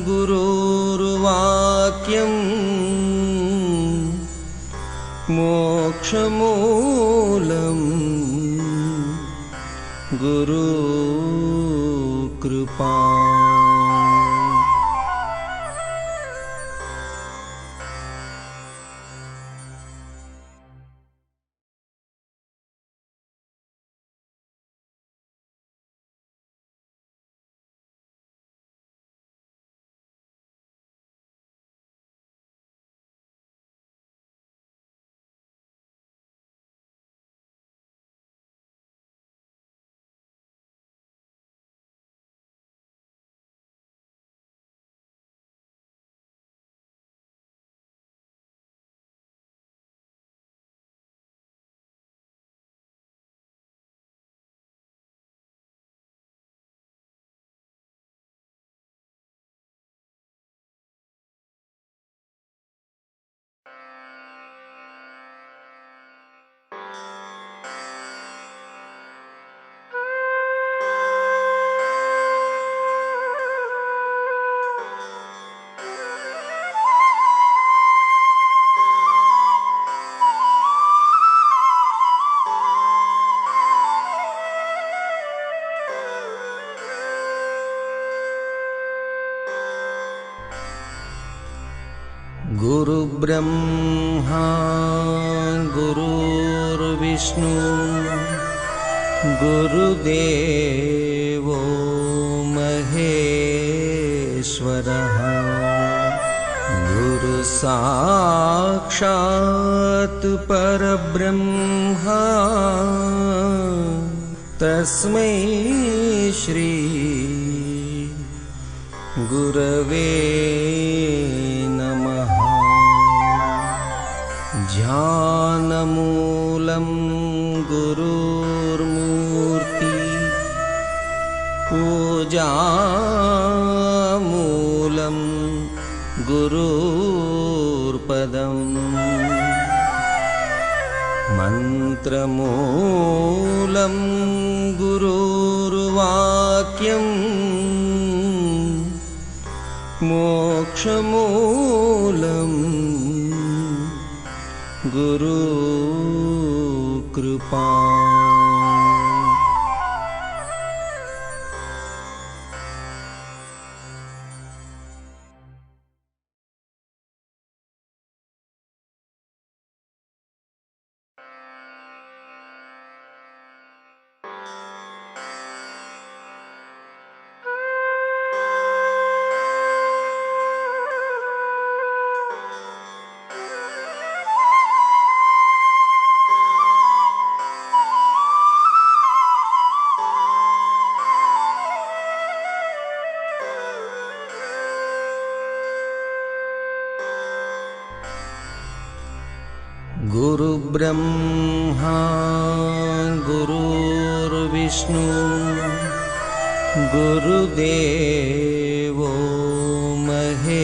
गुरुर्वाक्यम् मोक्षमूलं गुरुकृपा। गुरुब्रह्मा गुरुर्विष्णु गुरुदेवो महेश्वरः गुरुसाक्षात् परब्रह्मा तस्मै श्री गुरवे नमः। ध्यानमूलं गुरुर्मूर्ति पूजामूलं गुरुर्पदम् मन्त्रमूलं गुरुर्वाक्यम् मोक्षमूलं गुरुकृपा। गुरुब्रह्मा गुरुर्विष्णु गुरुदेवो महेश्वरः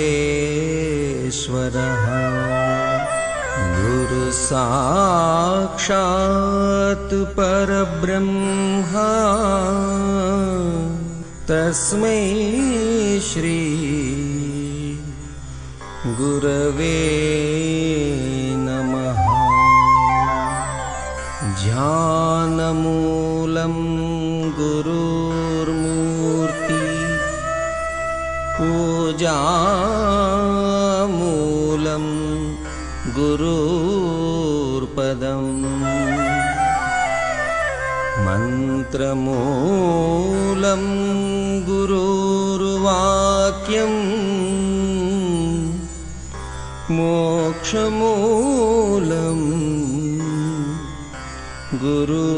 गुरुसाक्षात् परब्रह्मा तस्मै श्री गुरवे नमः। ध्यानमूलं गुरुर्मूर्ति पूजामूलं गुरुर्पदम् मन्त्रमूलं गुरुर्वाक्यम् मोक्षमूलं गुरुकृपा।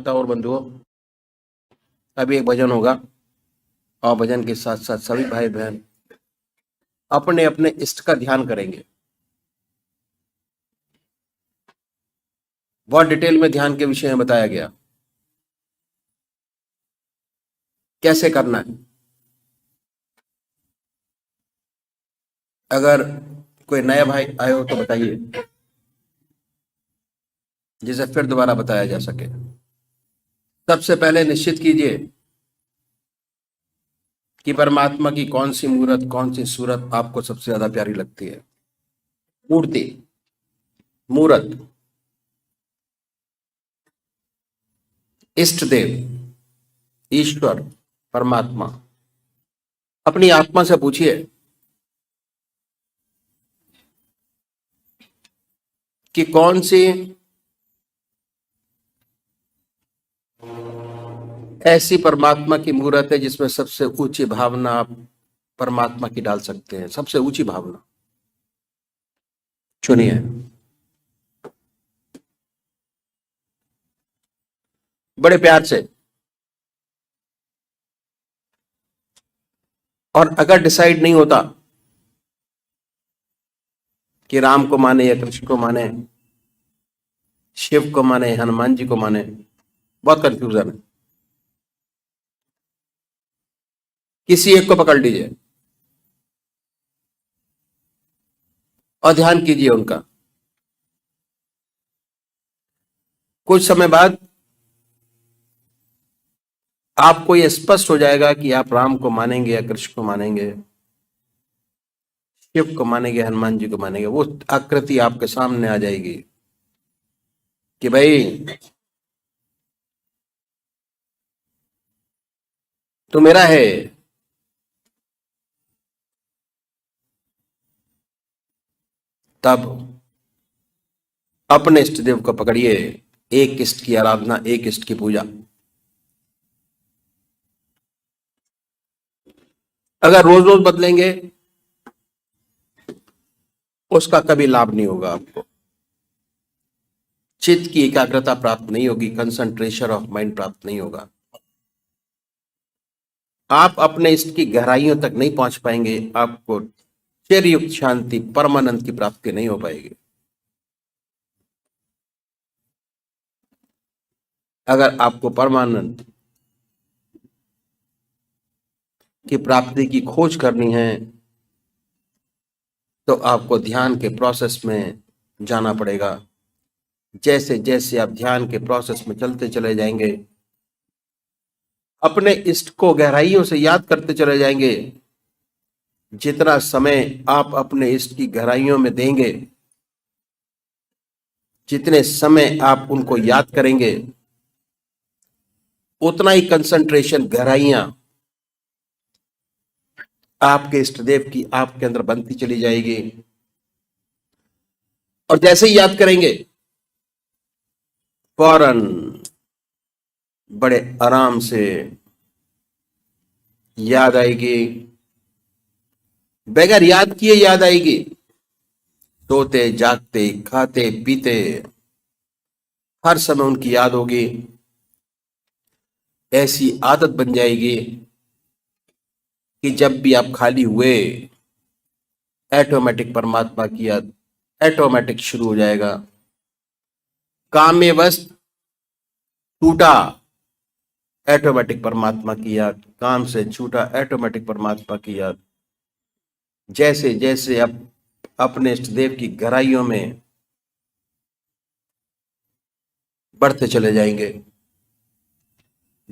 माताओं और बंधुओं, अभी एक भजन होगा और भजन के साथ साथ सभी भाई बहन अपने अपने इष्ट का ध्यान करेंगे। बहुत डिटेल में ध्यान के विषय में बताया गया, कैसे करना है। अगर कोई नया भाई आए हो तो बताइए, जिसे फिर दोबारा बताया जा सके। सबसे पहले निश्चित कीजिए कि परमात्मा की कौन सी मूर्त, कौन सी सूरत आपको सबसे ज्यादा प्यारी लगती है। मूर्ति, मूर्त, इष्ट देव, ईश्वर, परमात्मा। अपनी आत्मा से पूछिए कि कौन सी ऐसी परमात्मा की मूर्त है जिसमें सबसे ऊंची भावना आप परमात्मा की डाल सकते हैं। सबसे ऊंची भावना चुनिए, बड़े प्यार से। और अगर डिसाइड नहीं होता कि राम को माने या कृष्ण को माने, शिव को माने, हनुमान जी को माने, बहुत कंफ्यूजन है, किसी एक को पकड़ लीजिए और ध्यान कीजिए उनका। कुछ समय बाद आपको यह स्पष्ट हो जाएगा कि आप राम को मानेंगे या कृष्ण को मानेंगे, शिव को मानेंगे, हनुमान जी को मानेंगे। वो आकृति आपके सामने आ जाएगी कि भाई तू मेरा है। तब अपने इष्ट देव को पकड़िए, एक इष्ट की आराधना, एक इष्ट की पूजा। अगर रोज रोज बदलेंगे उसका कभी लाभ नहीं होगा आपको। चित्त की एकाग्रता प्राप्त नहीं होगी, कंसंट्रेशन ऑफ माइंड प्राप्त नहीं होगा। आप अपने इष्ट की गहराइयों तक नहीं पहुंच पाएंगे, आपको चिरयुक्त शांति, परमानंद की प्राप्ति नहीं हो पाएगी। अगर आपको परमानंद की प्राप्ति की खोज करनी है तो आपको ध्यान के प्रोसेस में जाना पड़ेगा। जैसे जैसे आप ध्यान के प्रोसेस में चलते चले जाएंगे, अपने इष्ट को गहराइयों से याद करते चले जाएंगे। जितना समय आप अपने इष्ट की गहराइयों में देंगे, जितने समय आप उनको याद करेंगे, उतना ही कंसंट्रेशन, गहराइयां आपके इष्ट देव की आपके अंदर बनती चली जाएगी। और जैसे ही याद करेंगे, फौरन बड़े आराम से याद आएगी, बगैर याद किए याद आएगी। सोते जागते, खाते पीते, हर समय उनकी याद होगी। ऐसी आदत बन जाएगी कि जब भी आप खाली हुए, ऑटोमेटिक परमात्मा की याद ऑटोमेटिक शुरू हो जाएगा। काम में बस छूटा, ऑटोमेटिक परमात्मा की याद, काम से छूटा, ऑटोमेटिक परमात्मा की याद। जैसे जैसे आप अपने इष्ट देव की गहराइयों में बढ़ते चले जाएंगे,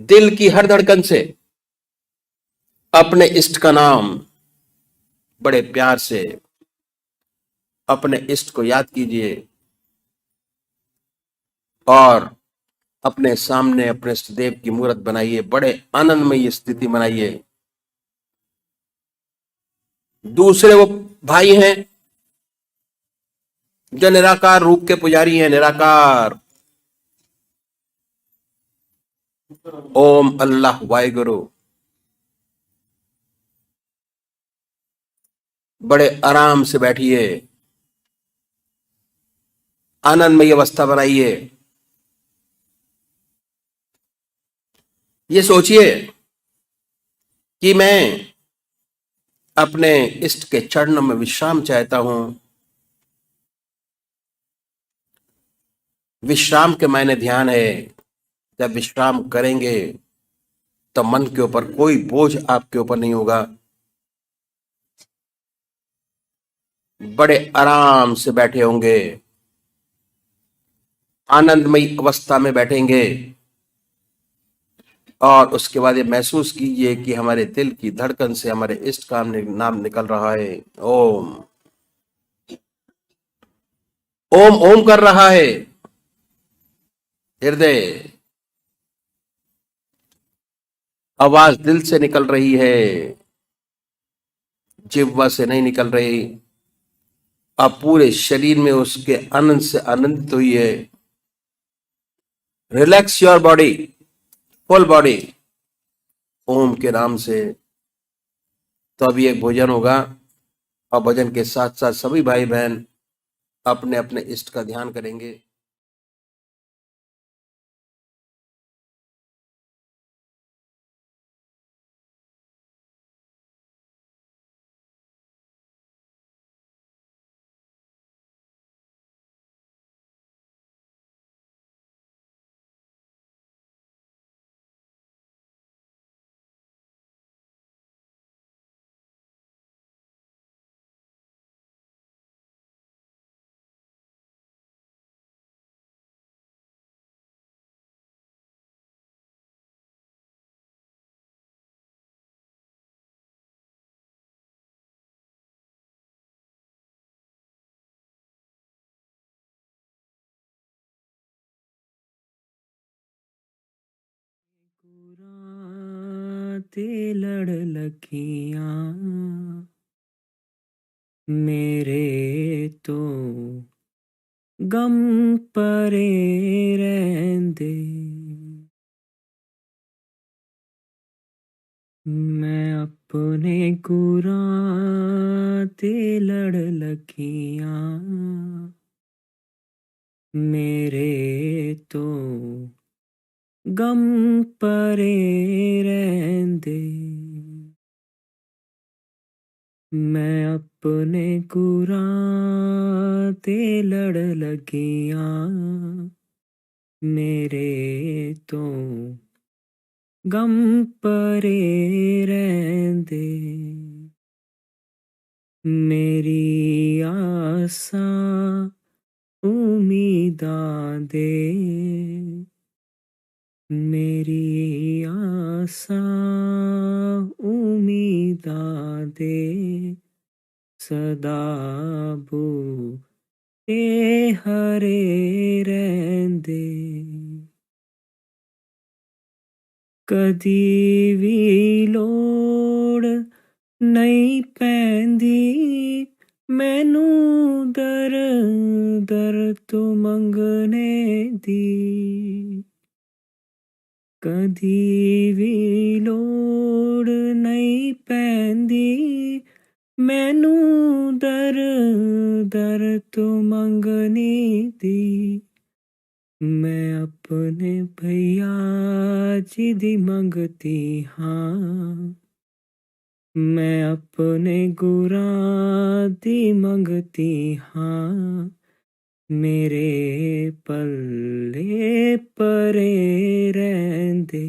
दिल की हर धड़कन से अपने इष्ट का नाम बड़े प्यार से अपने इष्ट को याद कीजिए और अपने सामने अपने इष्ट देव की मूर्त बनाइए। बड़े आनंदमय स्थिति बनाइए। दूसरे वो भाई हैं जो निराकार रूप के पुजारी हैं, निराकार। ओम अल्लाह वाहिगुरु। बड़े आराम से बैठिए, आनंदमय अवस्था बनाइए। ये सोचिए कि मैं अपने इष्ट के चरणों में विश्राम चाहता हूं। विश्राम के मायने ध्यान है। जब विश्राम करेंगे तो मन के ऊपर कोई बोझ आपके ऊपर नहीं होगा। बड़े आराम से बैठे होंगे, आनंदमयी अवस्था में बैठेंगे और उसके बाद ये महसूस कीजिए कि हमारे दिल की धड़कन से हमारे इष्ट का नाम निकल रहा है। ओम ओम ओम कर रहा है। हृदय आवाज दिल से निकल रही है, जिह्वा से नहीं निकल रही। आप पूरे शरीर में उसके आनंद से आनंदित हुई है। Relax your body, full body, Om के नाम से। तो अभी एक भोजन होगा और भोजन के साथ साथ सभी भाई बहन अपने अपने इष्ट का ध्यान करेंगे। ते लड़ लखियां मेरे तो गम परे रहंदे। मैं अपने गुरां ते लड़ लखियां मेरे तो गम परे रहंदे। मैं अपने गुरां ते लड़ लगियां मेरे तो गम परे रहंदे। मेरी आसा उम्मीदां दे मेरी आसा उम्मीदां दे सदा बूटे हरे रहंदे। कदी भी लोड़ नहीं पैंदी मैनू दर दर तो मंगने दी। कदी भी लोड़ नहीं पैंदी मैनू दर दर तो मंगने दी। मैं अपने भैया जी दी मंगती हाँ। मैं अपने गुरां दी मंगती हाँ। मेरे पल्ले परे रहंदे।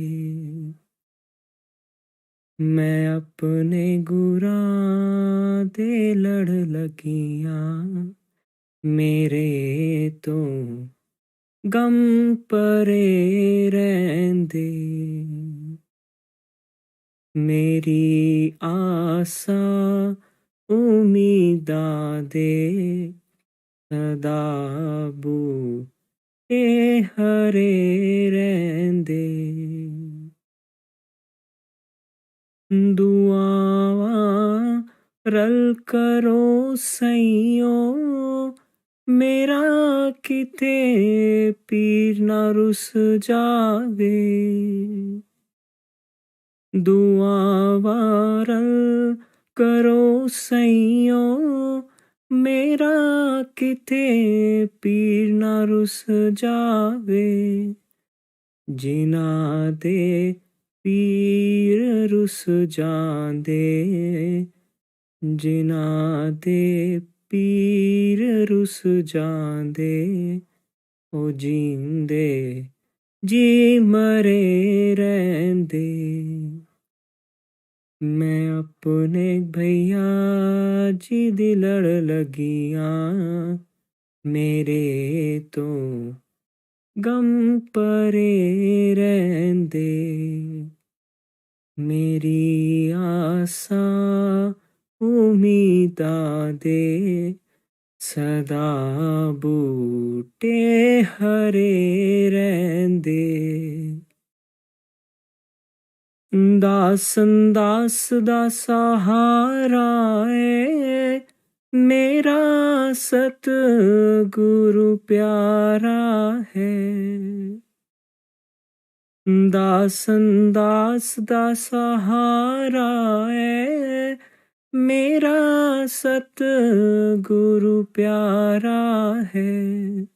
मैं अपने गुरां दे लड़ लगियां मेरे तो गम परे रहंदे। मेरी आसा उम्मीदां दे सदा बूटे हरे रहंदे। दुआवां रल करो सइयो मेरा किते पीर ना रुस जावे। दुआवां रल करो सइयो मेरा किते पीर ना रुस जावे। जिन्हां दे पीर रुस जांदे, जिन्हां दे पीर रुस जांदे, ओ जींदे जी मरे रैंदे। मैं अपने भैया जी दी लड़ लगियां, मेरे तो गम परे रैंदे। मेरी आसां उम्मीदां दे सदा बूटे हरे रैंदे। दासन दास दा सहारा ऐ मेरा सतगुरु प्यारा है। दासन दास दा सहारा ऐ मेरा सतगुरु प्यारा है।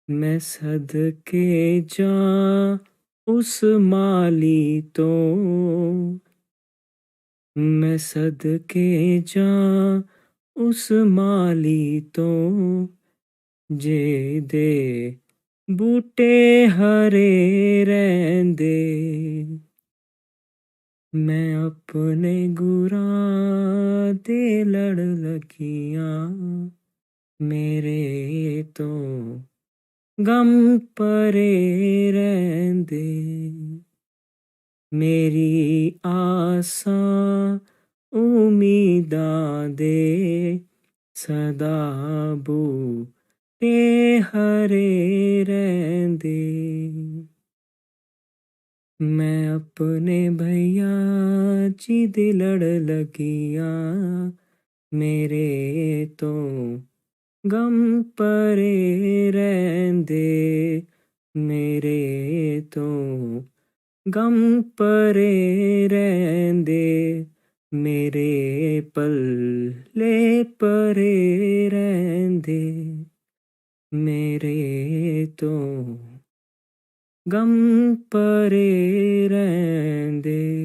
मैं सदके जां उस माली तो, मैं सदके जां उस माली तो, जेदे बूटे हरे रैंदे। मैं अपने गुरां दे लड़ लगियां, मेरे तो गम परे रैंदे। मेरी आसां उम्मीदां दे सदा बूटे हरे रैंदे। मैं अपने भैया जी दी लड़ लगियां, मेरे तो गम परे रैंदे। मेरे तो गम परे रैंदे, मेरे पल्ले परे रैंदे। मेरे तो गम परे रैंदे।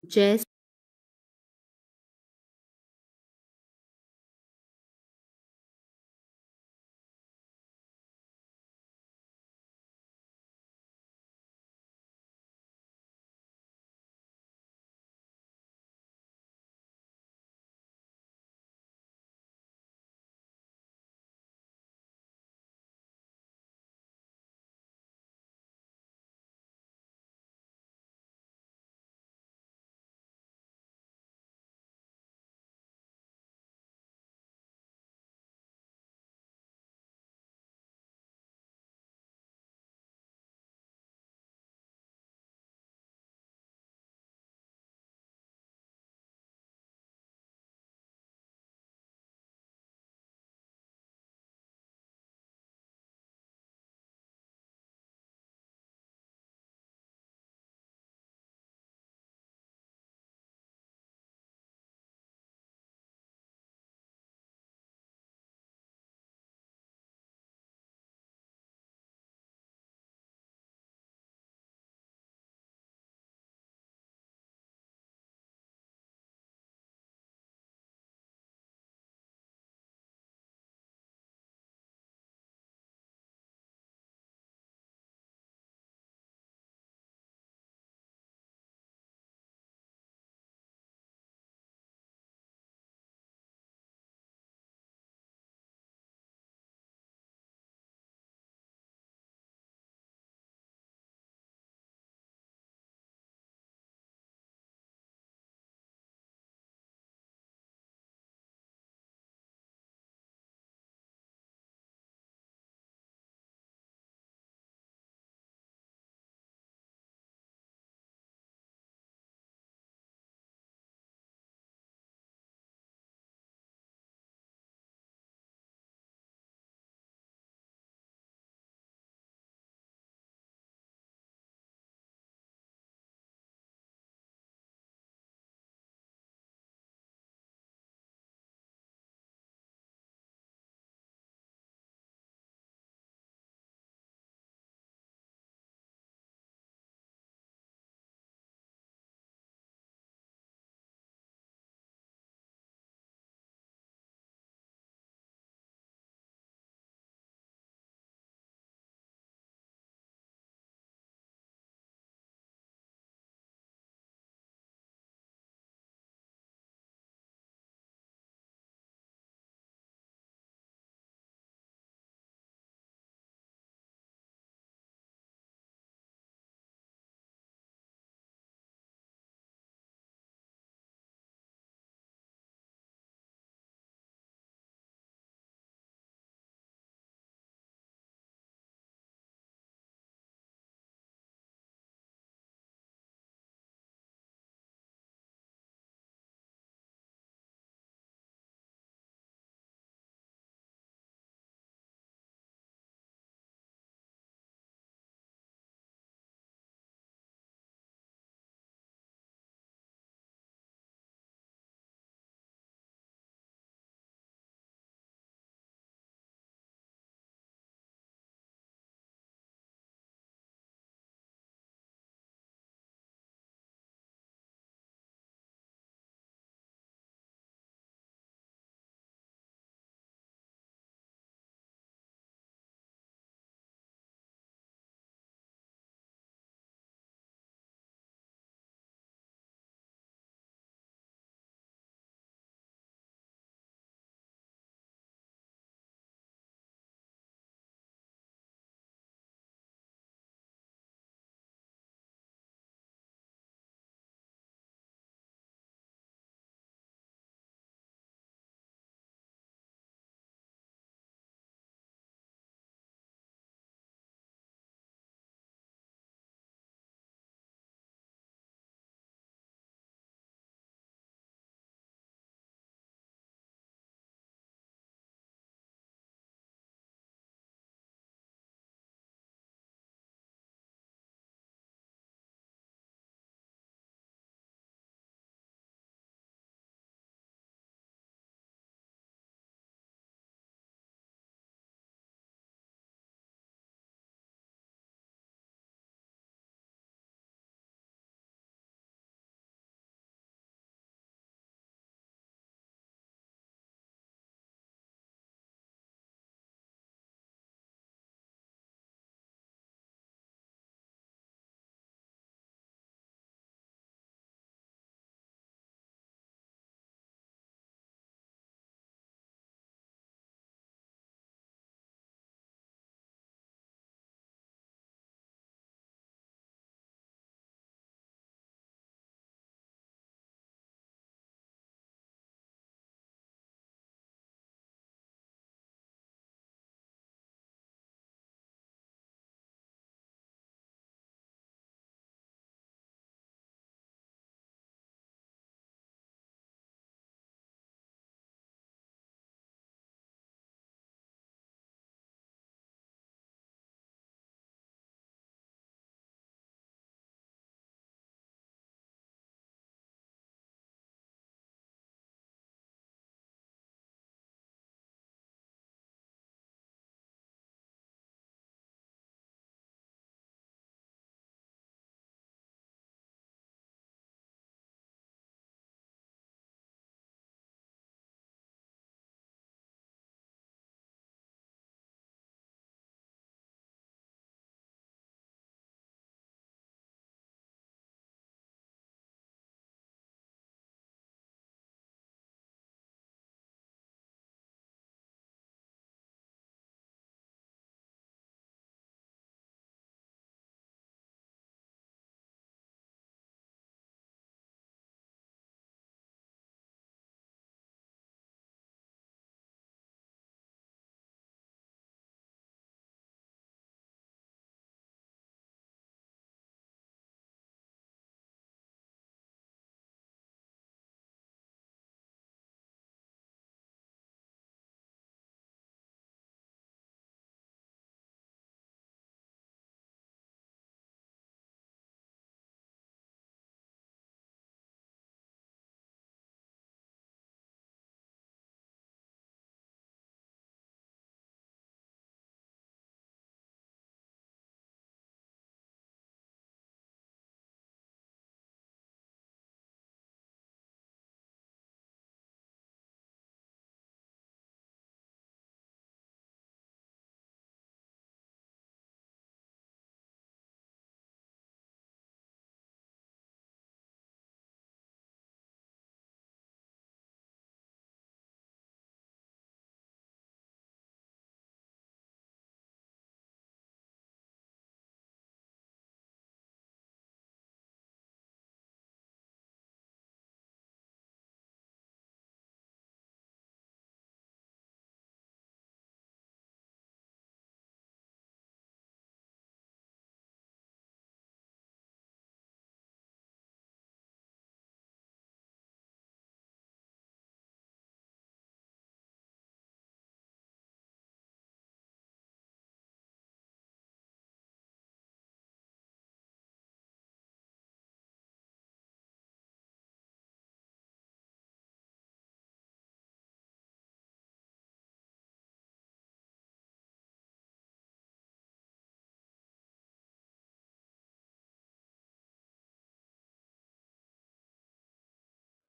जय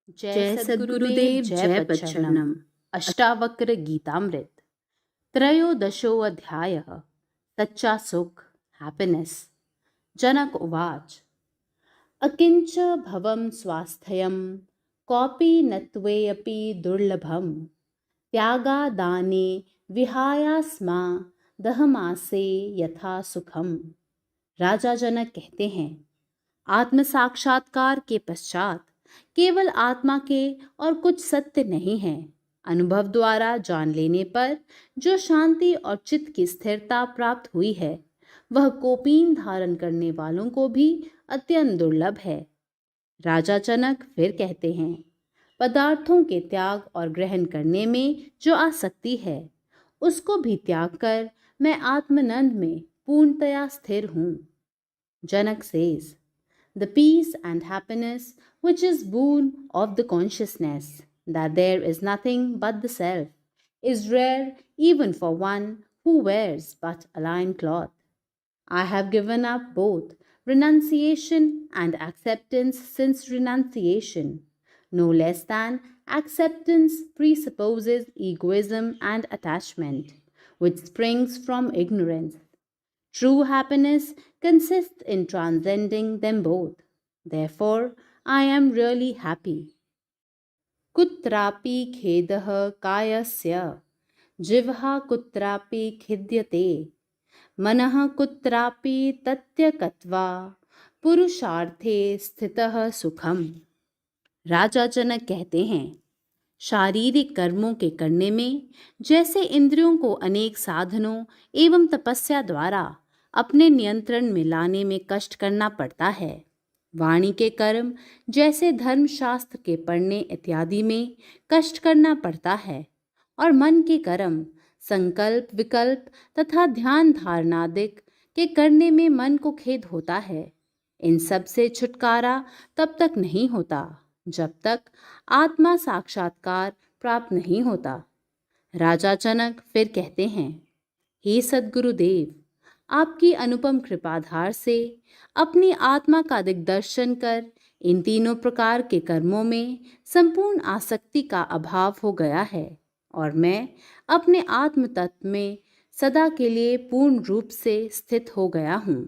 जय सद्गुरुदेव जय पच्चरणम। अष्टावक्र गीतामृत त्रयोदशो अध्यायः सच्चा सुख हैप्पीनेस। जनक उवाच अकिंच भवं स्वास्थ्यं कोऽपि नत्वेऽपि दुर्लभं त्यागादाने विहायास्मा दहमासे यथा सुखम। राजा जनक कहते हैं, आत्म साक्षात्कार के पश्चात केवल आत्मा के और कुछ सत्य नहीं है। अनुभव द्वारा जान लेने पर जो शांति और चित्त की स्थिरता प्राप्त हुई है वह कोपीन धारण करने वालों को भी अत्यंत दुर्लभ है। राजा जनक फिर कहते हैं, पदार्थों के त्याग और ग्रहण करने में जो आसक्ति है उसको भी त्याग कर मैं आत्मानंद में पूर्णतया स्थिर हूँ। जनक says, the peace and happiness which is boon of the consciousness that there is nothing but the self is rare even for one who wears but a lion cloth. I have given up both renunciation and acceptance, since renunciation, no less than acceptance, presupposes egoism and attachment, which springs from ignorance. True happiness consists in transcending them both. Therefore, I am really happy. कुत्रापि खेदः कायस्य जिह्वा कुत्रापि खिद्यते मनः कुत्रापि तत्यक्त्वा पुरुषार्थे स्थितः सुखम। राजा जनक कहते हैं, शारीरिक कर्मों के करने में जैसे इंद्रियों को अनेक साधनों एवं तपस्या द्वारा अपने नियंत्रण में लाने में कष्ट करना पड़ता है, वाणी के कर्म जैसे धर्मशास्त्र के पढ़ने इत्यादि में कष्ट करना पड़ता है, और मन के कर्म संकल्प विकल्प तथा ध्यान धारणादिक के करने में मन को खेद होता है। इन सब से छुटकारा तब तक नहीं होता जब तक आत्मा साक्षात्कार प्राप्त नहीं होता। राजा जनक फिर कहते हैं, हे सद्गुरुदेव, आपकी अनुपम कृपाधार से अपनी आत्मा का दिग्दर्शन कर इन तीनों प्रकार के कर्मों में संपूर्ण आसक्ति का अभाव हो गया है और मैं अपने आत्म तत्व में सदा के लिए पूर्ण रूप से स्थित हो गया हूँ।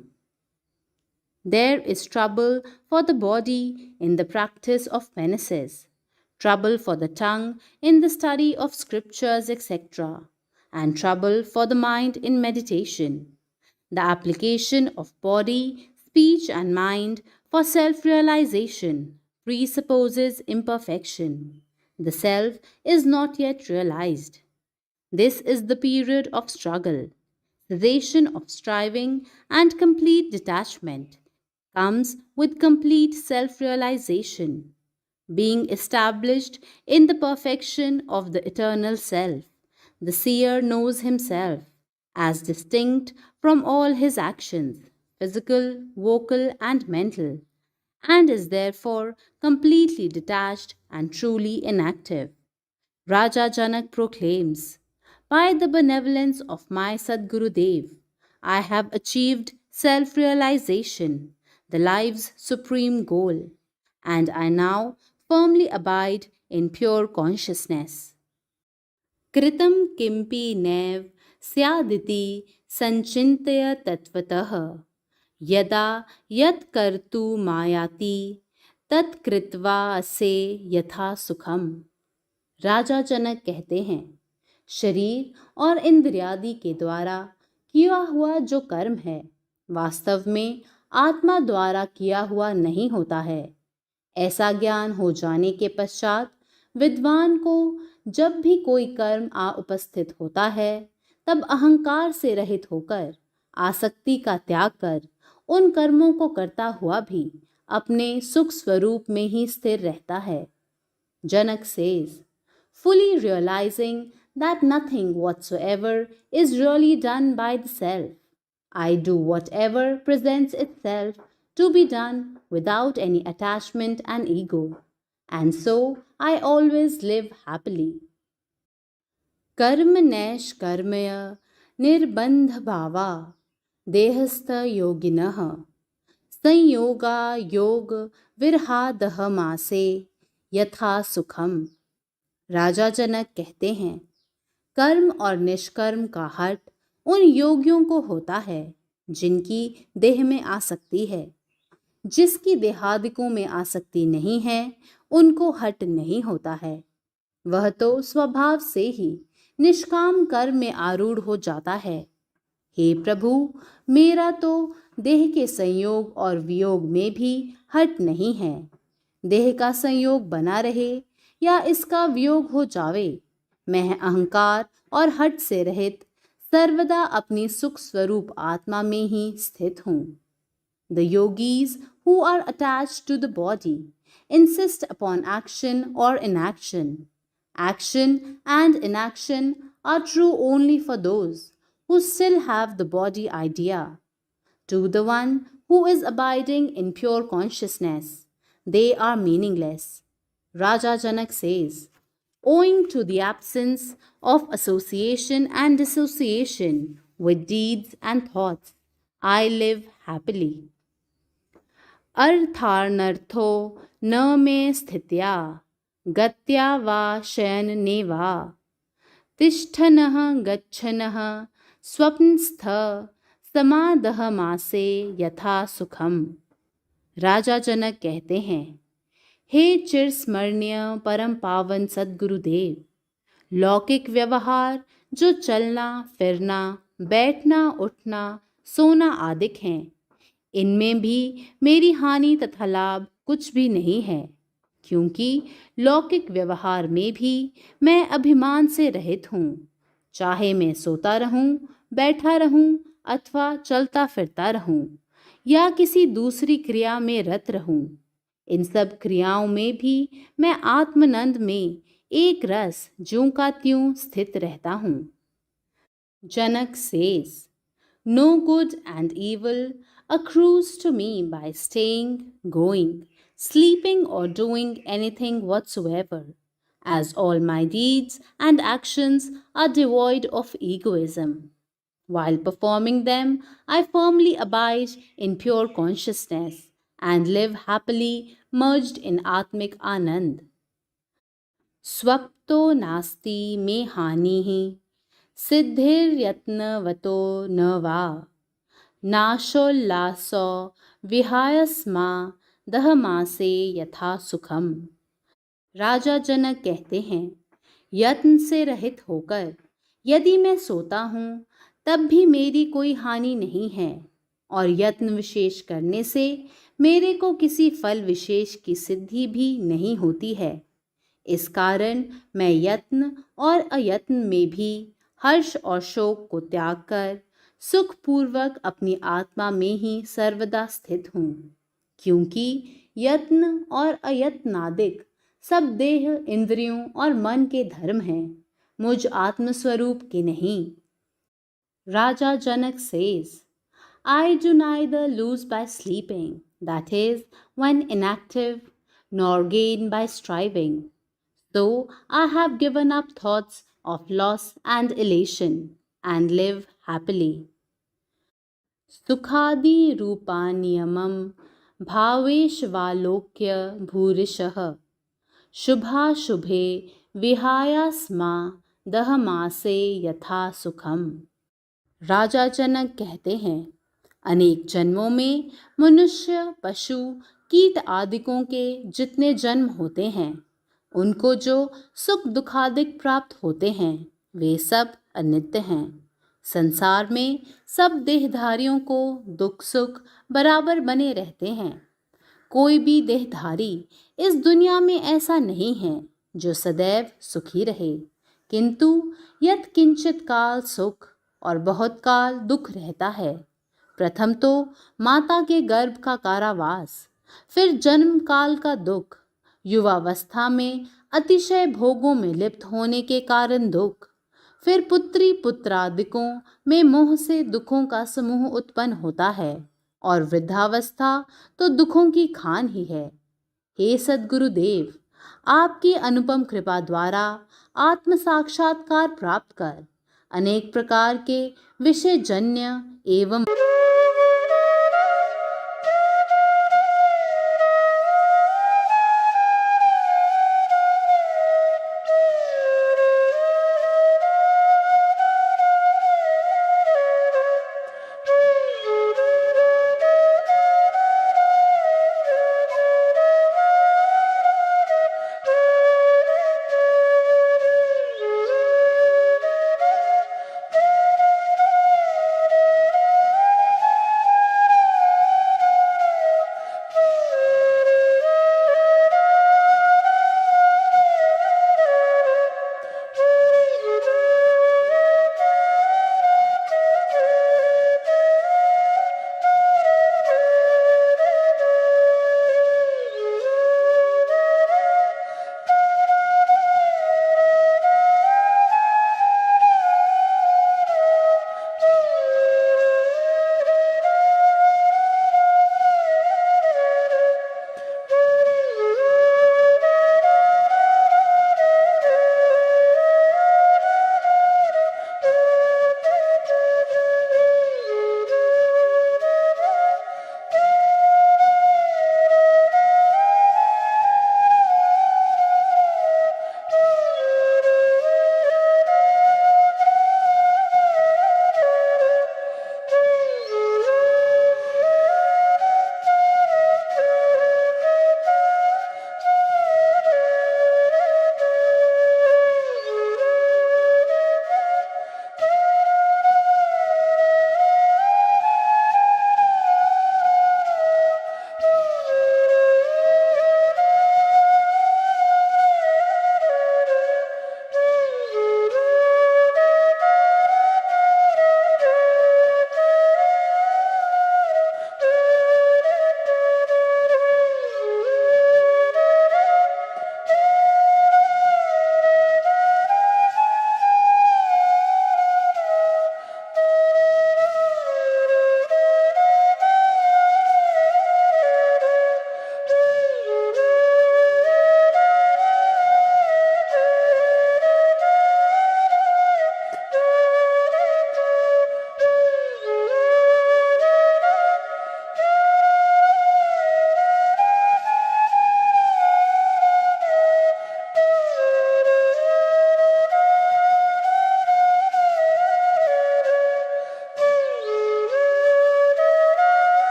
There is trouble for the body in the practice of penances, trouble for the tongue in the study of scriptures, etc., and trouble for the mind in meditation. The application of body, speech, and mind for self-realization presupposes imperfection. The self is not yet realized. This is the period of struggle. Cessation of striving and complete detachment comes with complete self-realization, being established in the perfection of the eternal self. The seer knows himself as distinct from all his actions, physical, vocal, and mental, and is therefore completely detached and truly inactive. Raja Janak proclaims, by the benevolence of my Sadgurudev, I have achieved self-realization, the life's supreme goal, and I now firmly abide in pure consciousness. कृतं किमपि नैव स्यादिति संचिन्तय तत्वतः यदा यत् कर्तुमायाति तत्कृत्वा असे यथा सुखम। राजा जनक कहते हैं, शरीर और इंद्रियादि के द्वारा किया हुआ जो कर्म है वास्तव में आत्मा द्वारा किया हुआ नहीं होता है। ऐसा ज्ञान हो जाने के पश्चात विद्वान को जब भी कोई कर्म आ उपस्थित होता है तब अहंकार से रहित होकर आसक्ति का त्याग कर उन कर्मों को करता हुआ भी अपने सुख स्वरूप में ही स्थिर रहता है। जनक says, fully realizing that nothing whatsoever is really done by the self, I do whatever presents itself to be done without any attachment and ego, and so I always live happily. कर्म नैष कर्मय निर्बंध भावा देहस्थ योगिनः संयोगा योग विरहादह मासे यथा सुखम। राजा जनक कहते हैं, कर्म और निष्कर्म का हट उन योगियों को होता है जिनकी देह में आसक्ति है। जिसकी देहादिकों में आसक्ति नहीं है, उनको हट नहीं होता है। वह तो स्वभाव से ही निष्काम कर्म में आरूढ़ हो जाता है। हे प्रभु, मेरा तो देह के संयोग और वियोग में भी हट नहीं है। देह का संयोग बना रहे या इसका वियोग हो जावे, मैं अहंकार और हट से रहित सर्वदा अपनी सुख स्वरूप आत्मा में ही स्थित हूँ। The yogis who are attached to the body insist upon action or inaction. Action and inaction are true only for those who still have the body idea. To the one who is abiding in pure consciousness, they are meaningless. Raja Janak says, owing to the absence of association and dissociation with deeds and thoughts, I live happily. अर्थानर्थो न मे स्थित्या गत्या वा शयने वा तिष्ठनः गच्छनः स्वप्नस्थ समादहमासे यथा सुखम। राजा जनक कहते हैं, हे चिरस्मरणीय परम पावन सद्गुरुदेव, लौकिक व्यवहार जो चलना फिरना बैठना उठना सोना आदिक हैं, इनमें भी मेरी हानि तथा लाभ कुछ भी नहीं है, क्योंकि लौकिक व्यवहार में भी मैं अभिमान से रहित हूँ। चाहे मैं सोता रहूं, बैठा रहूं अथवा चलता फिरता रहूं या किसी दूसरी क्रिया में रत रहूं, इन सब क्रियाओं में भी मैं आत्मानंद में एक रस ज्यों का त्यों स्थित रहता हूँ। जनक says, no good and evil accrues to me by staying, going, sleeping or doing anything whatsoever, as all my deeds and actions are devoid of egoism. While performing them, I firmly abide in pure consciousness and live happily merged in Atmic Anand. Swapto nasti me hanihi सिद्धिर्यत्नवतो न वा नाशोल्लासो विहायस्मा दहमासे यथा सुखम। राजा जनक कहते हैं, यत्न से रहित होकर यदि मैं सोता हूँ तब भी मेरी कोई हानि नहीं है, और यत्न विशेष करने से मेरे को किसी फल विशेष की सिद्धि भी नहीं होती है। इस कारण मैं यत्न और अयत्न में भी हर्ष और शोक को त्याग कर सुखपूर्वक अपनी आत्मा में ही सर्वदा स्थित हूँ, क्योंकि यत्न और अयत्नादिक सब देह इंद्रियों और मन के धर्म हैं, मुझ आत्मस्वरूप के नहीं। राजा जनक says, I do neither lose by sleeping, that is, when inactive, nor gain by striving. So I have given up thoughts of loss and elation and live happily. सुखादि रूपानियमं भावेशवालोक्य भूरिशः शुभाशुभे विहायास्मा दहमासे यथा सुखम। राजा जनक कहते हैं, अनेक जन्मों में मनुष्य पशु कीट आदिकों के जितने जन्म होते हैं, उनको जो सुख दुखादिक प्राप्त होते हैं वे सब अनित्य हैं। संसार में सब देहधारियों को दुख सुख बराबर बने रहते हैं। कोई भी देहधारी इस दुनिया में ऐसा नहीं है जो सदैव सुखी रहे, किंतु यत् किंचित काल सुख और बहुत काल दुख रहता है। प्रथम तो माता के गर्भ का कारावास, फिर जन्म काल का दुख, युवावस्था में अतिशय भोगों में लिप्त होने के कारण दुख, फिर पुत्री पुत्रादिकों में मोह से दुखों का समूह उत्पन्न होता है, और वृद्धावस्था तो दुखों की खान ही है। हे सद्गुरुदेव, आपकी अनुपम कृपा द्वारा आत्म साक्षात्कार प्राप्त कर अनेक प्रकार के विषय जन्य एवं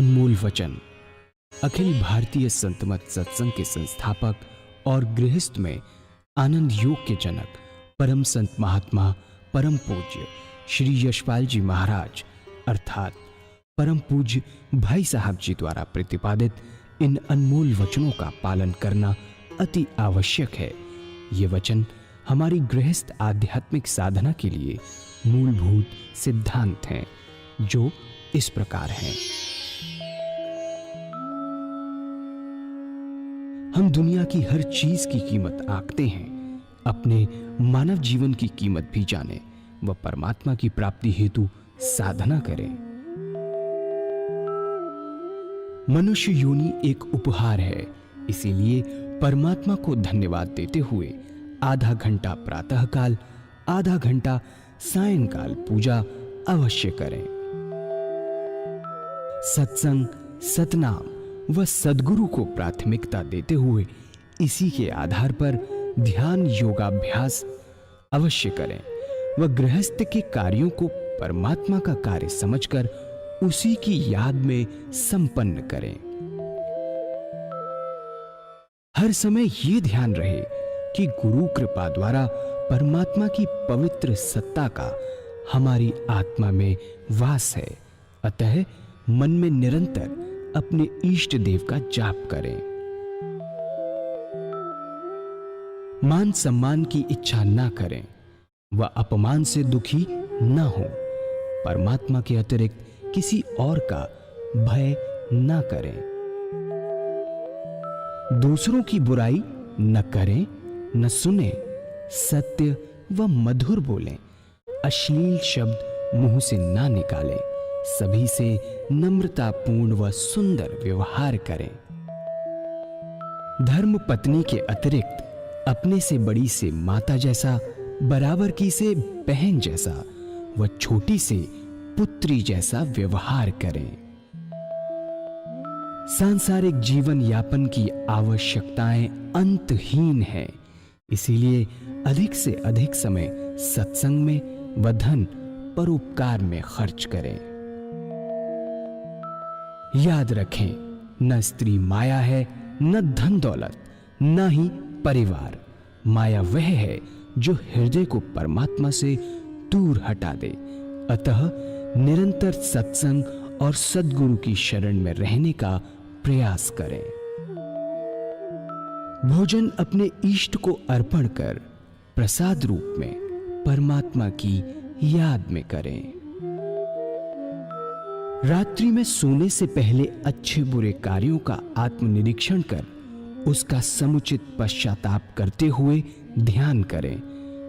अनमोल वचन अखिल भारतीय संत मत सत्संग के संस्थापक और गृहस्थ में आनंद योग के जनक परम संत महात्मा परम पूज्य श्री यशपाल जी महाराज अर्थात परम पूज्य भाई साहब जी द्वारा प्रतिपादित इन अनमोल वचनों का पालन करना अति आवश्यक है। ये वचन हमारी गृहस्थ आध्यात्मिक साधना के लिए मूलभूत सिद्धांत हैं, जो इस प्रकार हैं। हम दुनिया की हर चीज की कीमत आंकते हैं, अपने मानव जीवन की कीमत भी जाने व परमात्मा की प्राप्ति हेतु साधना करें। मनुष्य योनि एक उपहार है, इसीलिए परमात्मा को धन्यवाद देते हुए आधा घंटा प्रातःकाल, आधा घंटा सायंकाल पूजा अवश्य करें। सत्संग, सतनाम व सद्गुरु को प्राथमिकता देते हुए इसी के आधार पर ध्यान योगाभ्यास अवश्य करें व गृहस्थ के कार्यों को परमात्मा का कार्य समझकर उसी की याद में संपन्न करें। हर समय ये ध्यान रहे कि गुरु कृपा द्वारा परमात्मा की पवित्र सत्ता का हमारी आत्मा में वास है, अतः मन में निरंतर अपने इष्ट देव का जाप करें। मान सम्मान की इच्छा ना करें व अपमान से दुखी ना हो। परमात्मा के अतिरिक्त किसी और का भय ना करें। दूसरों की बुराई न करें, न सुने, सत्य व मधुर बोलें, अश्लील शब्द मुंह से ना निकालें, सभी से नम्रतापूर्ण व सुंदर व्यवहार करें। धर्म पत्नी के अतिरिक्त अपने से बड़ी से माता जैसा, बराबर की से बहन जैसा व छोटी से पुत्री जैसा व्यवहार करें। सांसारिक जीवन यापन की आवश्यकताएं अंतहीन हैं, इसीलिए अधिक से अधिक समय सत्संग में व धन परोपकार में खर्च करें। याद रखें, न स्त्री माया है, न धन दौलत, न ही परिवार। माया वह है जो हृदय को परमात्मा से दूर हटा दे। अतः निरंतर सत्संग और सद्गुरु की शरण में रहने का प्रयास करें। भोजन अपने इष्ट को अर्पण कर प्रसाद रूप में परमात्मा की याद में करें। रात्रि में सोने से पहले अच्छे बुरे कार्यों का आत्मनिरीक्षण कर उसका समुचित पश्चाताप करते हुए ध्यान करें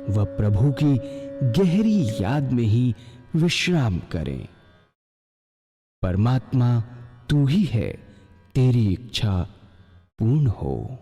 व प्रभु की गहरी याद में ही विश्राम करें। परमात्मा तू ही है, तेरी इच्छा पूर्ण हो।